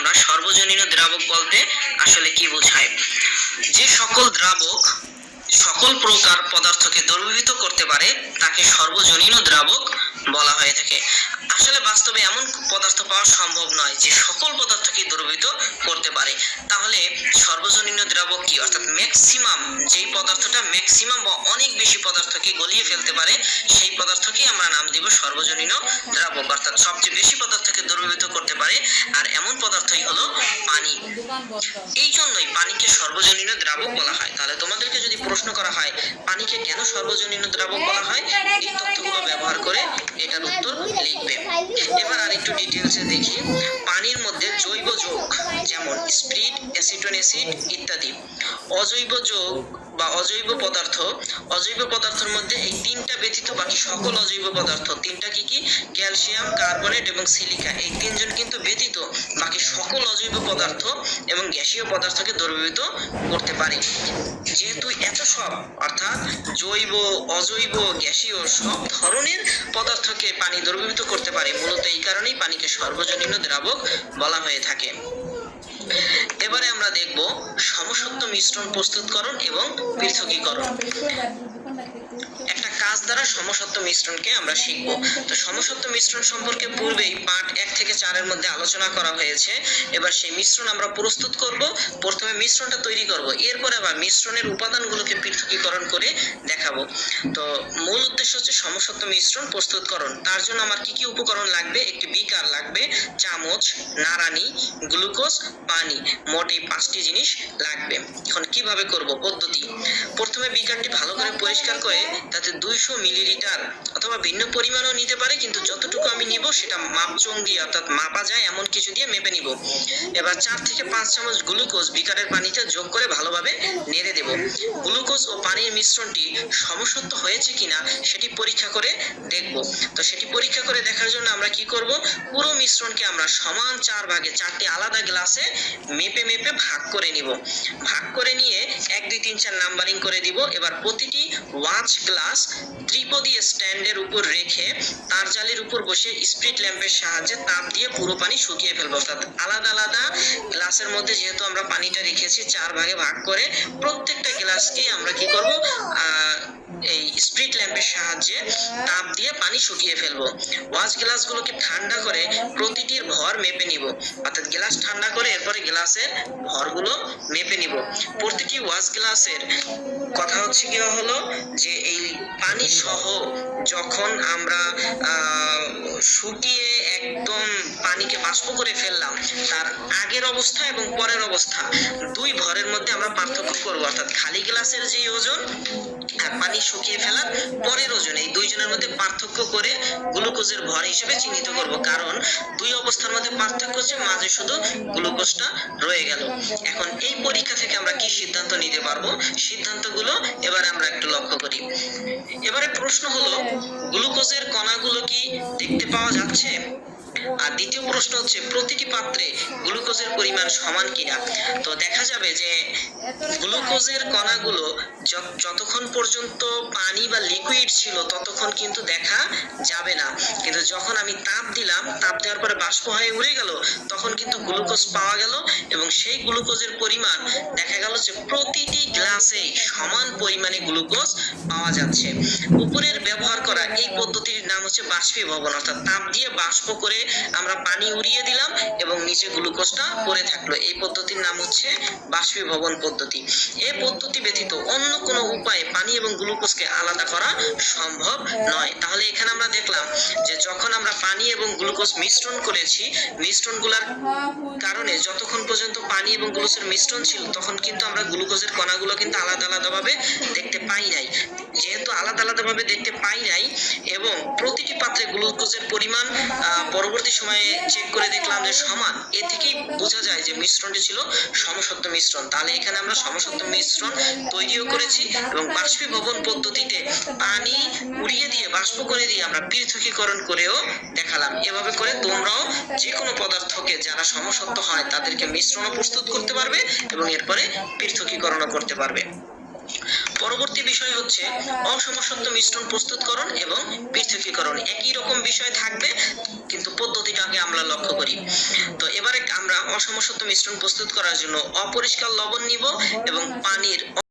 আমরা সর্বজনীন দ্রাবক বলতে আসলে কি বোঝায়। যে সকল দ্রাবক সকল প্রকার পদার্থকে দ্রবীভূত করতে পারে তাকে সর্বজনীন দ্রাবক বলা হয়ে থাকে। আসলে বাস্তবে এমন পদার্থ পাওয়া সম্ভব নয় যে সকল পদার্থকে দ্রবীভূত করতে পারে। তাহলে সর্বজনীন দ্রাবক কি, অর্থাৎ ম্যাক্সিমাম যেই পদার্থটা ম্যাক্সিমাম বা অনেক বেশি পদার্থকে গলিয়ে ফেলতে পারে সেই পদার্থকে আমরা নাম দিব সর্বজনীন দ্রাবক, অর্থাৎ সবচেয়ে বেশি পদার্থকে দ্রবীভূত করতে পারে। আর এমন পদার্থই হলো পানি। এই জন্যই পানিকে সর্বজনীন দ্রাবক বলা হয়। তাহলে তোমাদেরকে যদি প্রশ্ন করা হয় পানিকে কেন সর্বজনীন দ্রাবক বলা হয়, এই তথ্যগুলো ব্যবহার করে এটার উত্তর লিখবে। এবার আরেকটু ডিটেইলসে দেখি। পানির মধ্যে জৈব যৌগ যেমন স্পিরিট, অ্যাসিটন অ্যাসিড ইত্যাদি, অজৈব যৌগ বা অজৈব পদার্থের মধ্যে এই তিনটা ব্যতীত বাকি সকল অজৈব পদার্থ, তিনটা কি কি, ক্যালসিয়াম, কার্বনেট এবং সিলিকা, এই তিনজন কিন্তু ব্যতীত বাকি সকল অজৈব পদার্থ এবং গ্যাসীয় পদার্থকে দ্রবীভূত করতে পারে। যেহেতু এত সব, অর্থাৎ জৈব, অজৈব, গ্যাসীয় সব ধরনের পদার্থকে পানি দ্রবীভূত করতে পারে, মূলত এই কারণেই পানিকে সর্বজনীন দ্রাবক বলা হয়ে থাকে। এবারে আমরা দেখব সমসত্ব মিশ্রণ প্রস্তুতকরণ এবং পৃথকীকরণ। একটা কাজ দ্বারা সমসত্ব মিশ্রণকে আমরা শিখব। তো সমসত্ব মিশ্রণ সম্পর্কে পূর্বেই পার্ট 1 থেকে 4 এর মধ্যে আলোচনা করা হয়েছে। এবার সেই মিশ্রণ আমরা প্রস্তুত করব। প্রথমে মিশ্রণটা তৈরি করব, এরপরে আবার মিশ্রণের উপাদানগুলোকে পৃথকীকরণ করে দেখাবো। তো মূল উদ্দেশ্য হচ্ছে সমসত্ব মিশ্রণ প্রস্তুতকরণ। তার জন্য আমার কি কি উপকরণ লাগবে, একটি বিকার লাগবে, চামচ, নাড়ানি, গ্লুকোজ, পানি, মোট এই 5টি জিনিস লাগবে। এখন কিভাবে করব, পদ্ধতি। প্রথমে বিকারটি ভালো করে পরিষ্কার করে তাতে 200 মিলিলিটার অথবা ভিন্ন পরিমাণও নিতে পারে, কিন্তু যতটুকু আমি নিব সেটা মাপচং দিয়ে, অর্থাৎ মাপা যায় এমন কিছু দিয়ে মেপে নিব। এবার 4 থেকে 5 চামচ গ্লুকোজ বিকারের পানিতে যোগ করে ভালোভাবে নেড়ে দেব। গ্লুকোজ ও পানির মিশ্রণটি সমসত্ব হয়েছে কিনা সেটি পরীক্ষা করে দেখব। তো সেটি পরীক্ষা করে দেখার জন্য আমরা কি করব, পুরো মিশ্রণকে আমরা সমান 4 ভাগে, 4টি আলাদা গ্লাসে মেপে মেপে ভাগ করে নিব। ভাগ করে নিয়ে 1 2 3 4 নাম্বারিং করে দিব। এবার প্রতিটি ওয়াচ গ্লাস ত্রিপদী স্ট্যান্ডের উপর রেখে তার জালির উপর বসে স্পিরিট ল্যাম্পের সাহায্যে তাপ দিয়ে পুরো পানি শুকিয়ে ফেলবো। অর্থাৎ আলাদা আলাদা গ্লাসের মধ্যে যেহেতু আমরা পানিটা রেখেছি 4 ভাগে ভাগ করে, প্রত্যেকটা গ্লাসকেই আমরা কি করব, এই স্পিরিট ল্যাম্পের সাহায্যে তাপ দিয়ে পানি শুকিয়ে ফেলবো। ওয়াচ গ্লাসগুলোকে ঠান্ডা করে প্রতিটির ভর মেপে নিব, অর্থাৎ গ্লাস ঠান্ডা করে এরপরে গ্লাসের ভরগুলো মেপে নিব। প্রতিটি ওয়াচ গ্লাসের কথা হচ্ছে কি হলো যে এই পানি সহ যখন আমরা শুকিয়ে একদম পানিকে বাষ্প করে ফেললাম, তার আগের অবস্থা এবং পরের অবস্থা দুই ভরের মধ্যে আমরা পার্থক্য করব। অর্থাৎ খালি গ্লাসের যে ওজন আর পানি শুকিয়ে ফেলার পরের ওজন, এই দুইজনের মধ্যে পার্থক্য করে গ্লুকোজের ভর হিসেবে চিহ্নিত করব। কারণ দুই অবস্থার মধ্যে পার্থক্য হচ্ছে, মাঝে শুধু গ্লুকোজটা রয়ে গেল। এখন এই পরীক্ষা থেকে আমরা কি সিদ্ধান্ত নিতে পারবো, সিদ্ধান্তগুলো এবারে আমরা একটু লক্ষ্য করি। এবারে প্রশ্ন হলো, গ্লুকোজের কণাগুলো কি দেখতে পাওয়া যাচ্ছে? আর দ্বিতীয় প্রশ্ন হচ্ছে, প্রতিটি পাত্রে গ্লুকোজের পরিমাণ সমান কিনা। তো দেখা যাবে যে গ্লুকোজের কণাগুলো যতক্ষণ পর্যন্ত পানি বা লিকুইড ছিল ততক্ষণ কিন্তু দেখা যাবে না, কিন্তু যখন আমি তাপ দিলাম, তাপ দেওয়ার পরে বাষ্প হয়ে উড়ে গেল, তখন কিন্তু গ্লুকোজ পাওয়া গেল। এবং সেই গ্লুকোজের পরিমাণ দেখা গেল যে প্রতিটি গ্লাসে সমান পরিমাণে গ্লুকোজ পাওয়া যাচ্ছে। উপরের ব্যবহার করা এই পদ্ধতির নাম হচ্ছে বাষ্পীভবন, অর্থাৎ তাপ দিয়ে বাষ্প করে আমরা পানি উড়িয়ে দিলাম এবং নিচে গ্লুকোজটা পড়ে থাকলো। এই পদ্ধতির নাম হচ্ছে বাষ্পীভবন পদ্ধতি। এই পদ্ধতি ব্যতীত অন্য কোনো উপায়ে পানি এবং গ্লুকোজকে আলাদা করা সম্ভব নয়। তাহলে এখানে আমরা দেখলাম যে যখন আমরা পানি এবং গ্লুকোজ মিশ্রণ করেছি, মিশ্রণগুলোর কারণে যতক্ষণ পর্যন্ত পানি এবং গ্লুকোজের মিশ্রণ ছিল তখন কিন্তু আমরা গ্লুকোজের কণাগুলো কিন্তু আলাদা আলাদাভাবে দেখতে পাই নাই। যেহেতু আলাদা আলাদাভাবে দেখতে পাই নাই এবং প্রতিটি পাত্রে গ্লুকোজের পরিমাণ পরবর্তী সময়ে চেক করে দেখলাম যে সমান, এ থেকেই বোঝা যায় যে মিশ্রণটি ছিল সমসত্ব মিশ্রণ। তাহলে এখানে আমরা সমসত্ব মিশ্রণ তৈরিও করেছি এবং বাষ্পীভবন পদ্ধতিতে পানি উড়িয়ে দিয়ে বাষ্প করে দিয়ে আমরা পৃথকীকরণ করেও দেখালাম। এভাবে করে তোমরাও যে কোনো পদার্থকে যারা সমসত্ব হয় তাদেরকে মিশ্রণ প্রস্তুত করতে পারবে এবং এরপরে পৃথকীকরণও করতে পারবে। পরবর্তী বিষয় হচ্ছে অসমসত্ব মিশ্রণ প্রস্তুতকরণ এবং পৃথকীকরণ। একই রকম বিষয় থাকবে কিন্তু পদ্ধতিটাকে আমরা লক্ষ্য করি। তো এবারে আমরা আমরা অসমসত্ব মিশ্রণ প্রস্তুত করার জন্য অপরিষ্কার লবণ নিব এবং পানির